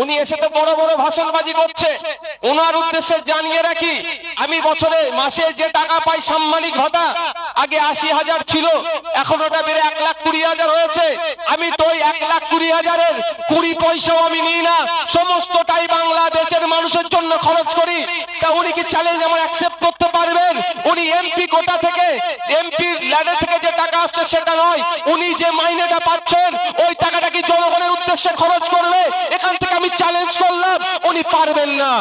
উনি এসে তো বড় বড় ভাষণবাজি করছে। ওনার উদ্দেশ্যে জানিয়ে রাখি, আমি বছরে মাসে যে টাকা পাই সাম্মানিক ভাতা, আগে 80,000 ছিল, এখন ওটা বেড়ে 1,20,000 হয়েছে। আমি তো ওই 1,20,000-এর 20 পয়সাও আমি নিই না, সমস্তটাই বাংলাদেশের মানুষের জন্য খরচ করি। তা উনি কি চ্যালেঞ্জ আমার অ্যাকসেপ্ট করতে পারবেন? উনি এমপি কোটা থেকে, এমপি ল্যাডে থেকে যে টাকা আসছে সেটা নয়, উনি যে মাইনেটা পাচ্ছেন ওই টাকাটা কি জনগণের উদ্দেশ্যে খরচ করবে? এখান থেকে আমি চ্যালেঞ্জ করলাম, উনি পারবেন না।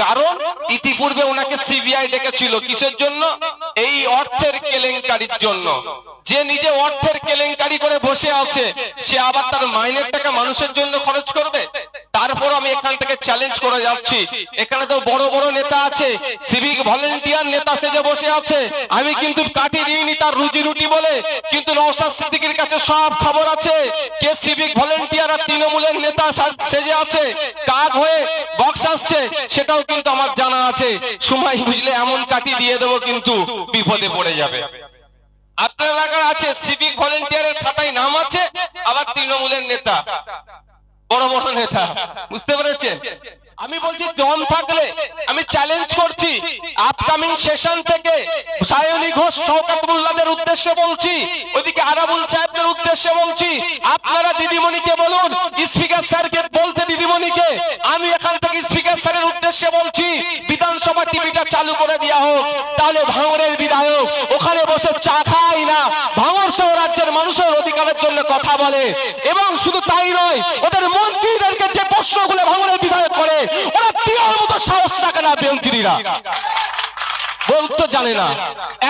কারণ ইতিপূর্বে ওনাকে সিবিআই ডেকেছিল কিসের জন্য? এই অর্থের কেলেঙ্কারির জন্য। যে নিজে অর্থের কেলেঙ্কারি করে বসে আছে, সে আবার তার মাইনের টাকা মানুষের জন্য খরচ করবে? তারপর আমি এখান থেকে চ্যালেঞ্জ করে যাচ্ছি, এখানে তো বড় বড় নেতা আছে, সিভিক ভলেন্টিয়ার নেতা সেজে বসে আছে। আমি কিন্তু কাটি দিইনি তার রুজি রুটি বলে, কিন্তু নওশাদ সিদ্দিকীর কাছে সব খবর আছে কে সিভিক ভলেন্টিয়ার আর তৃণমূলের নেতা সেজে আছে, কাক হয়ে বক্স আসছে, সেটাও কিন্তু আমার জানা আছে। সময় বুঝলে এমন কাটি দিয়ে দেবো, কিন্তু বিপদে পড়ে যাবে। আপনার এলাকার আছে সিভিক ভলেন্টিয়ারের খাতায় নাম আছে, আবার তৃণমূলের নেতা, বড় বড় নেতা, বুঝতে পেরেছেন? আমি বলছি দম থাকলে আমি চ্যালেঞ্জ করছি, আপকামিং সেশন থেকে সায়নী ঘোষ শওকত মোল্লাদের উদ্দেশ্যে বলছি, ওইদিকে আরাবুল সাহেবদের উদ্দেশ্যে বলছি, আপনারা দিদিমণিকে বলুন, স্পিকার স্যারকে বলতে দিদিমণিকে, আমি এখান থেকে স্পিকার স্যারের উদ্দেশ্যে বলছি, বিধানসভা টিভিটা চালু করে দেওয়া হোক। তাহলে ভাঙড়ের বিধায়ক ওখানে বসে চা খায় না, ভাঙড় সহ রাজ্যের মানুষের অধিকারের জন্য কথা বলে। এবং শুধু তাই নয়, ওদের মন্ত্রীদেরকে যে প্রশ্নগুলো ভাঙড়ের বিধায়ক করে, ওরা দেওয়ার মতো সাহস রাখে না। মন্ত্রীরা বলতে জানে না,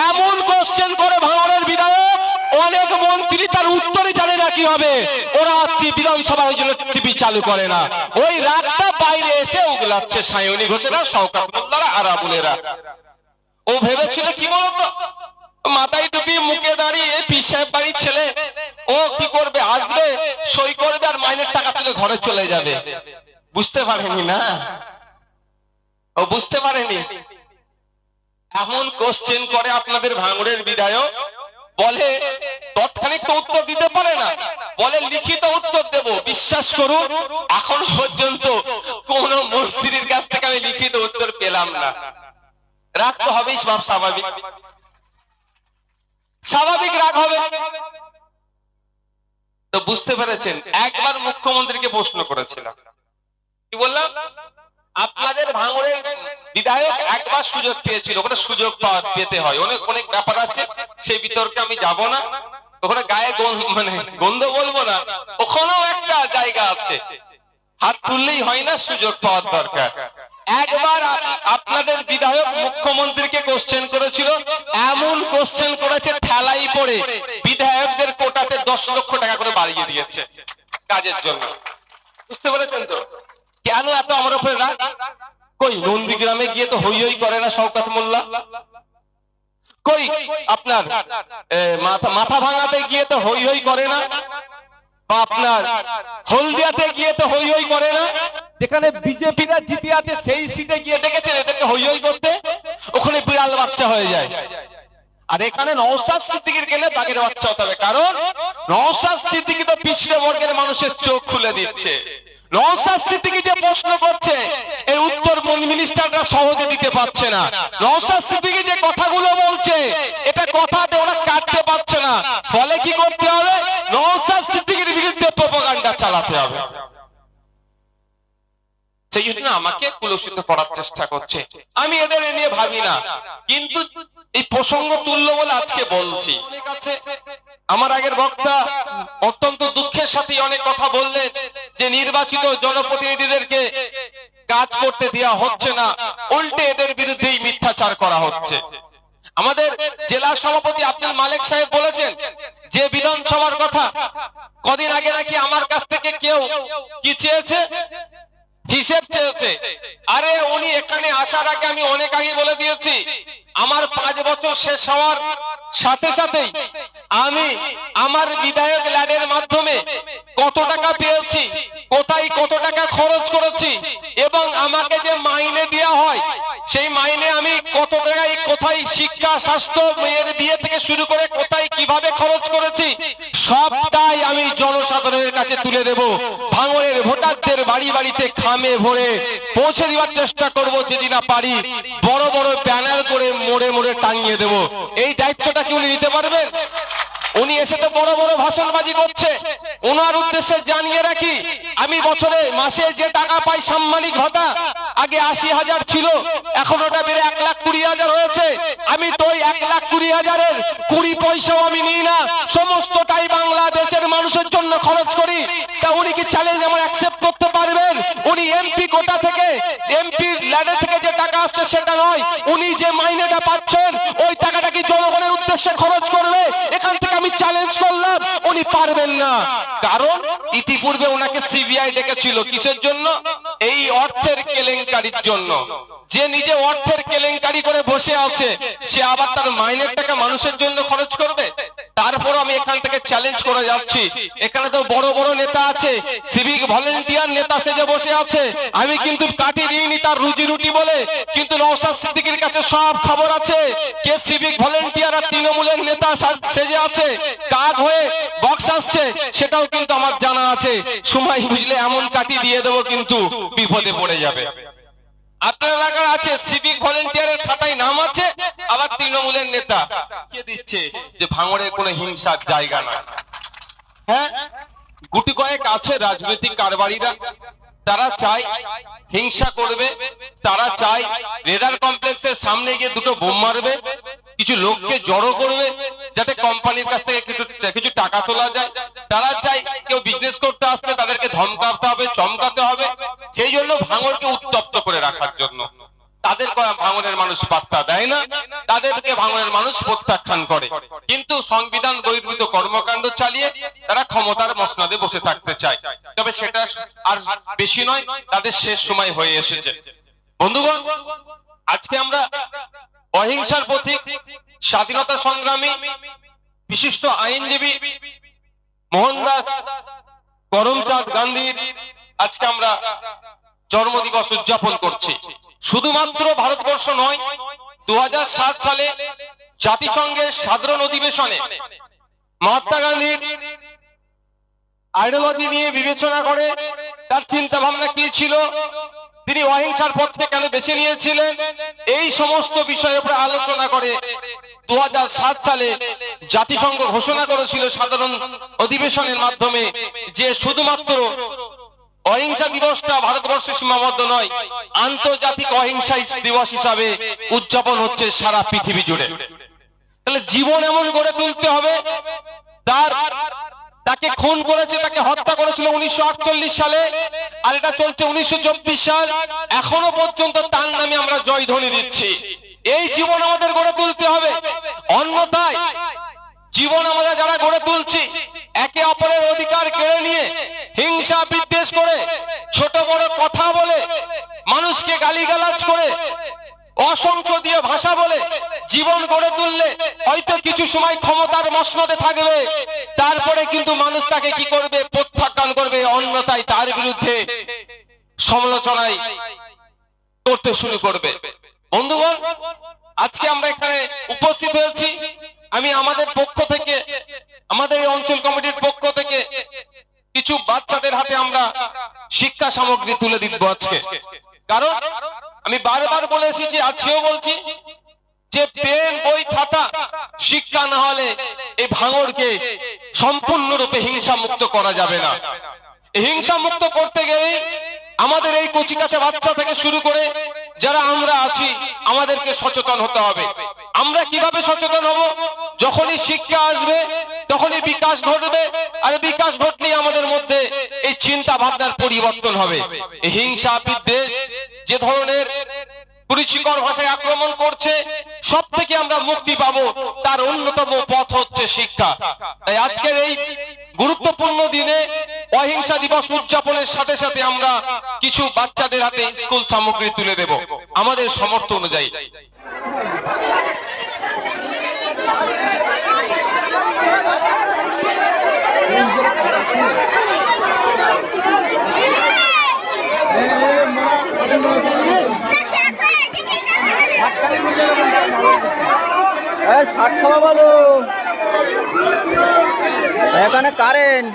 এমন কোশ্চেন করে ভাঙড়ের বিধায়ক, অনেক মন্ত্রী তার উত্তরই জানে না কি হবে। ওরা বিধানসভা ওই জন্য টিভি চালু করে না, ওই রাতটা বাইরে এসে উগলাচ্ছে সায়নী ঘোষেরা, শওকত মোল্লারা, আরাবুলেরা। ও ভেবেছিল কি বলতো, মাথায় টুপি, মুখে দাঁড়িয়ে পীর সাহেব বাড়ির ছেলে, ও কি করবে, আসবে, সই করবে আর মাইনের টাকা তুলে ঘরে চলে যাবে। বুঝতে পারেনি না, ও বুঝতে পারেনি। এমন কোশ্চেন করে আপনাদের ভাঙড়ের বিধায়ক, বলে তৎক্ষণিক তো উত্তর দিতে পারে না, বলে লিখিত উত্তর দেব। বিশ্বাস করুন, এখন পর্যন্ত কোন মন্ত্রীর কাছ থেকে আমি লিখিত উত্তর পেলাম না। রাগ তো হবেই, সব স্বাভাবিক, স্বাভাবিক রাগ হবে। তো বুঝতে পেরেছেন, একবার মুখ্যমন্ত্রীকে প্রশ্ন করেছিলাম, কি বললাম, আপনাদের ভাঙড়ের বিধায়ক একবার সুযোগ পেয়েছিল, ওখানে সুযোগ পেতে হয়, অনেক অনেক ব্যাপার আছে, সেই বিতর্কে আমি যাব না, ওখানে গায়ে মানে গন্ধ বলবো না, ওখানেও একটা জায়গা আছে, হাত তুললেই হয় না, সুযোগ পাওয়ার দরকার। একবার আপনাদের বিধায়ক মুখ্যমন্ত্রীকে কোশ্চেন করেছিল, এমন কোশ্চেন করেছে ঠেলাই পড়ে বিধায়কদের কোটাতে 10 লক্ষ টাকা করে বাড়িয়ে দিয়েছে কাজের জন্য। বুঝতে পেরেছেন তো কেন এত আমার উপরে রাগ? কই নন্দীগ্রামে গিয়ে তো হই হই করে না শওকত মোল্লা, কই আপনার মাথা ভাঙাতে গিয়ে তো হই হই করে না, বা আপনার হলদিয়াতে গিয়ে তো হই হই করে না, যেখানে বিজেপিরা জিতে আছে সেই সিটে গিয়ে দেখেছেন এদেরকে হই হই করতে, ওখানে বিড়াল বাচ্চা হয়ে যায়। আর এখানে নওশাদ সিদ্দিকীর গেলে বাঘের বাচ্চা হতে হবে, কারণ নওশাদ সিদ্দিকী তো পিছড়ে বর্গের মানুষের চোখ খুলে দিচ্ছে। নওশাদ সিদ্দিকী যে প্রশ্ন করছে, এর উত্তর মিনিস্টাররা সহজে দিতে পারছে না। নওশাদ সিদ্দিকী যে কথাগুলো বলছে, এটা কথাতে ওরা কাটতে পারছে না। ফলে কি করতে হবে, নওশাদ সিদ্দিকীর বিরুদ্ধে প্রোপাগান্ডা চালাতে হবে। সেই জন্য আমাকে কুলসিত করার চেষ্টা করছে। আমি এদের নিয়ে ভাবি না, কিন্তু এই প্রসঙ্গ তুল্য বলে আজকে বলছি। আমার আগের বক্তা অত্যন্ত দুঃখের সাথে অনেক কথা বললেন যে নির্বাচিত জনপ্রতিনিধিদেরকে কাজ করতে দেওয়া হচ্ছে না, উল্টে এদের বিরুদ্ধেই মিথ্যাচার করা হচ্ছে। আমাদের জেলা সভাপতি আব্দুল মালিক সাহেব বলেছেন যে বিধানসভার কথা, কদিন আগে নাকি আমার কাছ থেকে কেউ কি চেয়েছে, হিসেব চেয়েছে। আরে উনি এখানে আসার আগে আমি অনেক আগে বলে দিয়েছি, আমার 5 বছর শেষ হওয়ার সাথে সাথেই আমি আমার বিধায়ক ল্যাডের মাধ্যমে কত টাকা পেয়েছি, কোথায় কত টাকা খরচ করেছি, এবং আমাকে যে মাইনে দেওয়া হয় সেই মাইনে আমি কত টাকায় কোথায় শিক্ষা, স্বাস্থ্য, মেয়ের বিয়ে থেকে শুরু করে কোথায় কিভাবে খরচ করেছি, সবটাই আমি জনসাধারণের কাছে তুলে দেব। ভাঙড়ের ভোটারদের বাড়ি বাড়িতে খামে ভরে পৌঁছে দেওয়ার চেষ্টা করব, যদি না পারি বড় বড় ব্যানার করে মোড়ে মোড়ে টাঙিয়ে দেব। এই দায়িত্বটা কি উনি নিতে পারবেন? উনি এসে তো বড় বড় ভাষণবাজি করছে। ওনার উদ্দেশ্যে জানিয়ে রাখি, আমি বছরে মাসে যে টাকা পাই সাম্মানিক ভাতা, আগে 80,000 ছিল, এখন ওটা বেড়ে 1,20,000 হয়েছে। আমি তো ওই 1,20,000-এর 20 পয়সাও আমি নিই না, সমস্তটাই বাংলাদেশের মানুষের জন্য খরচ করি। তা উনি কি চ্যালেঞ্জ আমার অ্যাকসেপ্ট করতে পারবেন? উনি এমপি কোটা থেকে, এমপি ল্যাডে থেকে যে টাকা আসছে সেটা নয়, উনি যে মাইনেটা পাচ্ছেন ওই টাকাটা কি জনগণের উদ্দেশ্যে খরচ করবে? এখান থেকে আমি চ্যালেঞ্জ করলাম, উনি পারবেন না। কারণ ইতিপূর্বে ওনাকে সিবিআই ডেকেছিল কিসের জন্য? এই অর্থের কেলেঙ্কারির জন্য। যে নিজে অর্থের কেলেঙ্কারি করে বসে আছে, সে আবার তার মাইনের টাকা মানুষের জন্য খরচ করবে? তারপর আমি এখান থেকে চ্যালেঞ্জ করে যাচ্ছি, এখানে তো বড় বড় নেতা আছে, সিভিক ভলেন্টিয়ার নেতা সেজে বসে আছে। আমি কিন্তু কাটি দিইনি তার রুজি রুটি বলে, কিন্তু নওশাদ সিদ্দিকীর কাছে সব খবর আছে কে সিভিক ভলেন্টিয়ার আর তৃণমূলের নেতা সেজে আছে, কাক হয়ে বক্স আসছে, সেটাও কিন্তু আমার জানা আছে। সময় বুঝলে এমন কাটি দিয়ে দেবো, কিন্তু বিপদে পড়ে যাবে। আপনার এলাকার আছে সিভিক ভলেন্টিয়ারের খাতায় নাম আছে, আবার তৃণমূলের নেতা কে দিচ্ছে যে ভাঙড়ের কোনো হিংসার জায়গা নয়। হ্যাঁ, গুটি কয়েক আছে রাজনৈতিক কারবারিরা, তারা চায় হিংসা করবে, তারা চায় রেডার কমপ্লেক্সের সামনে গিয়ে দুটো বোম মারবে, কিছু লোককে জড়ো করবে যাতে কোম্পানির কাছ থেকে কিছু টাকা তোলা যায়। তারা চায় কেউ বিজনেস করতে আসলে তাদেরকে ধমকাতে হবে, চমকাতে হবে, সেই জন্য ভাঙড়কে উত্তপ্ত করে রাখার জন্য। তাদের ভাঙড়ের মানুষ পাত্তা দেয় না, তাদেরকে ভাঙড়ের মানুষ প্রত্যাখ্যান করে। কিন্তু সংবিধান বহির্ভূত কর্মকাণ্ড চালিয়ে তারা ক্ষমতার মসনদে বসে থাকতে চায়। তবে সেটা আর বেশি নয়, তাদের শেষ সময় হয়ে এসেছে। বন্ধুগণ, আজকে আমরা অহিংসার প্রতীক, স্বাধীনতা সংগ্রামী, বিশিষ্ট আইনজীবী মোহনদাস করমচাঁদ গান্ধীর আজকে আমরা জন্মদিবস উদযাপন করছি। শুধুমাত্র ভারতবর্ষ নয়, 2007 সালে জাতিসংঘের সাধারণ অধিবেশনে মহাত্মা গান্ধীর আইডিওলজি নিয়ে বিবেচনা করে তার চিন্তা ভাবনা কি ছিল, তিনি অহিংসার পথকে কেন বেছে নিয়েছিলেন, এই সমস্ত বিষয়ের উপর আলোচনা করে 2007 সালে জাতিসংঘ ঘোষণা করেছিল সাধারণ অধিবেশনের মাধ্যমে যে শুধুমাত্র অহিংসা দিবসটা ভারতবর্ষে সীমাবদ্ধ নয়, আন্তর্জাতিক অহিংসা দিবস হিসাবে উদযাপন হচ্ছে সারা পৃথিবী জুড়ে। তাহলে জীবন এমন গড়ে তুলতে হবে, তাকে খুন করেছে, তাকে হত্যা করেছিল 1948 সালে, আর এটা চলছে 1924 সাল, এখনো পর্যন্ত তার নামে আমরা জয়ধ্বনি দিচ্ছি। এই জীবন আমাদের গড়ে তুলতে হবে, অন্যথায় জীবন আমরা যারা গড়ে তুলছি একে অপরের অধিকার কেড়ে নিয়ে হিংসা বিদ্বেষ করে, ছোট বড় কথা বলে, মানুষকে গালিগালাজ করে, অসংসদীয় ভাষা বলে জীবন গড়ে তুললে হয়তো কিছু সময় ক্ষমতার মসনদে থাকবে, তারপরে কিন্তু মানুষ তাকে কি করবে? প্রত্যাখ্যান করবে, অন্যথায় তার বিরুদ্ধে সমালোচনায় করতে শুরু করবে। বন্ধুগণ, আজকে আমরা এখানে উপস্থিত হয়েছি, আমি আমাদের পক্ষ থেকে, আমাদের এই অঞ্চল কমিটির পক্ষ থেকে কিছু বাচ্চাদের হাতে আমরা শিক্ষা সামগ্রী তুলে দিব আজকে। কারণ আমি বারবার বলে এসেছি, আজকেও বলছি যে পেন, বই, খাতা, শিক্ষা না হলে এই ভাঙড়কে সম্পূর্ণরূপে হিংসা মুক্ত করা যাবে না। হিংসা মুক্ত করতে গেলে আমাদের এই কচিকাঁচা বাচ্চা থেকে শুরু করে যারা আমরা আছি, আমাদেরকে সচেতন হতে হবে। আমরা কিভাবে সচেতন হব? যখনই শিক্ষা আসবে তখনই বিকাশ ঘটবে, আর বিকাশ ঘটলেই আমাদের মধ্যে এই চিন্তা ভাবনার পরিবর্তন হবে। এই হিংসা বিদ্বেষ যে ধরনের কুরুচিকর ভাষায় আক্রমণ করছে, সব থেকে আমরা মুক্তি পাবো, তার অন্যতম পথ হচ্ছে শিক্ষা। তাই আজকের এই গুরুত্বপূর্ণ দিনে অহিংসা দিবস উদযাপনের সাথে সাথে আমরা কিছু বাচ্চাদের হাতে স্কুল সামগ্রী তুলে দেব আমাদের সামর্থ্য অনুযায়ী। এখানে কারেন্ট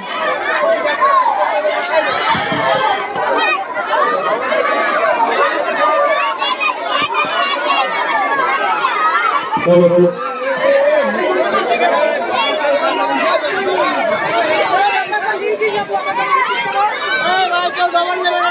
কেউ ডবল নেবে না,